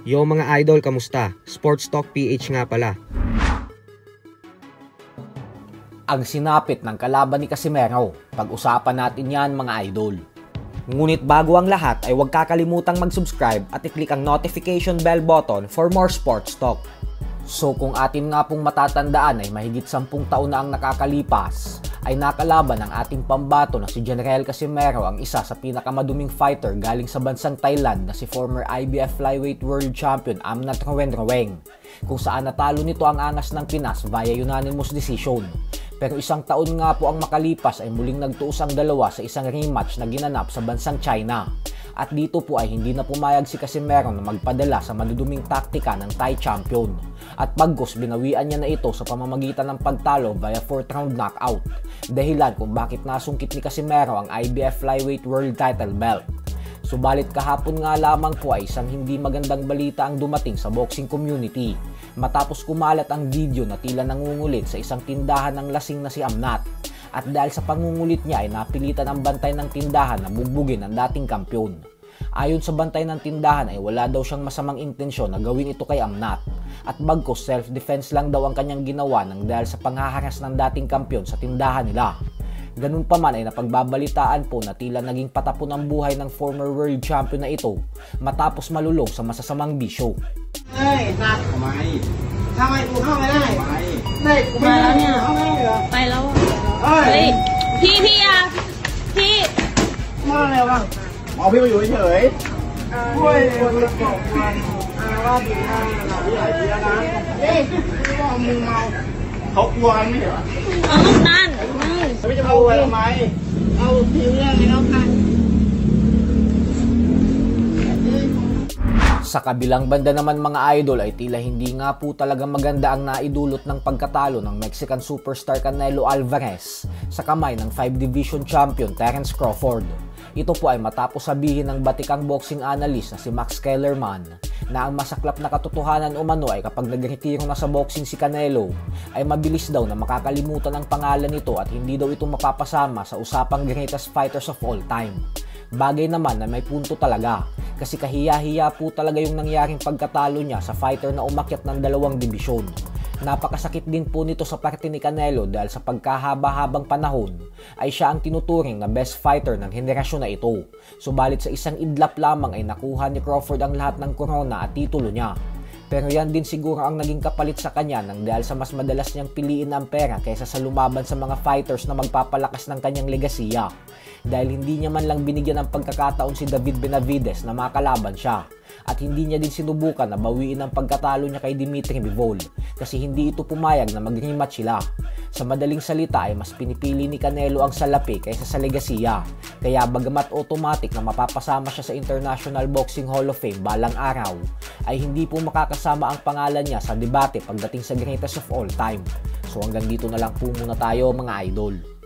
Yo mga idol, kamusta? Sports Talk PH nga pala. Ang sinapit ng kalaban ni Casimero, pag-usapan natin yan mga idol. Ngunit bago ang lahat ay huwag kakalimutang mag-subscribe at i-click ang notification bell button for more sports talk. So kung atin nga pong matatandaan ay mahigit 10 taon na ang nakakalipas, ay nakalaban ng ating pambato na si General Casimero ang isa sa pinakamaduming fighter galing sa bansang Thailand na si former IBF Flyweight World Champion Amnat Rowen, kung saan natalo nito ang angas ng Pinas via unanimous decision. Pero isang taon nga po ang makalipas ay muling nagtuos ang dalawa sa isang rematch na ginanap sa bansang China. At dito po ay hindi na pumayag si Casimero na magpadala sa maduduming taktika ng Thai champion. At pagkos binawian niya na ito sa pamamagitan ng pagtalo via 4th round knockout. Dahilan kung bakit nasungkit ni Casimero ang IBF Flyweight World Title belt. Subalit kahapon nga lamang po ay isang hindi magandang balita ang dumating sa boxing community. Matapos kumalat ang video na tila nangungulit sa isang tindahan ng lasing na si Amnat. At dahil sa pangungulit niya ay napilitan ang bantay ng tindahan na bugbugin ang dating kampyon. Ayon sa bantay ng tindahan ay wala daw siyang masamang intensyon na gawin ito kay Amnat. At bagkus self-defense lang daw ang kanyang ginawa nang dahil sa panghaharas ng dating kampyon sa tindahan nila. Ganun pa man ay napagbabalitaan po na tila naging patapon ang buhay ng former world champion na ito matapos malulong sa masasamang bisyo. Ay, Nat! Kamay! Kamay po, kamay na! Nay, kumala niya! Kamayเหรอ ไปแล้ว เฮ้ย พี่พี่ มาอะไรวะหมอพี่มาอยู่เฉยๆช่วยคนละสองวันว่าดีมากนะพี่ใหญ่ดีแล้วนะเฮ้ยพี่ว่ามึงเมาเขากลัวกันไม่เหรอ เอาต้องนั่น ไม่จะพูดทำไมเอาทีเรื่องนี้แล้วกัน Sa kabilang banda naman mga idol ay tila hindi nga po talaga maganda ang naidulot ng pagkatalo ng Mexican superstar Canelo Alvarez sa kamay ng 5 Division champion Terence Crawford. Ito po ay matapos sabihin ng batikang boxing analyst na si Max Kellerman na ang masaklap na katotohanan umano ay kapag nagretiro na sa boxing si Canelo ay mabilis daw na makakalimutan ang pangalan nito at hindi daw ito mapapasama sa usapang greatest fighters of all time. Bagay naman na may punto talaga kasi kahiya-hiya po talaga yung nangyaring pagkatalo niya sa fighter na umakyat ng 2 dibisyon. Napakasakit din po nito sa parte ni Canelo dahil sa pagkahaba-habang panahon ay siya ang tinuturing na best fighter ng henerasyon na ito. Subalit sa isang idlap lamang ay nakuha ni Crawford ang lahat ng korona at titulo niya. Pero yan din siguro ang naging kapalit sa kanya nang dahil sa mas madalas niyang piliin ang pera kaysa sa lumaban sa mga fighters na magpapalakas ng kanyang legasiya. Dahil hindi niya man lang binigyan ng pagkakataon si David Benavides na makalaban siya. At hindi niya din sinubukan na bawiin ang pagkatalo niya kay Dimitri Bivol kasi hindi ito pumayag na mag-rematch sila. Sa madaling salita ay mas pinipili ni Canelo ang salapi kaysa sa legasiya. Kaya bagamat automatic na mapapasama siya sa International Boxing Hall of Fame balang araw, ay hindi po makakasama ang pangalan niya sa debate pagdating sa greatest of all time. So hanggang dito na lang po muna tayo mga idol.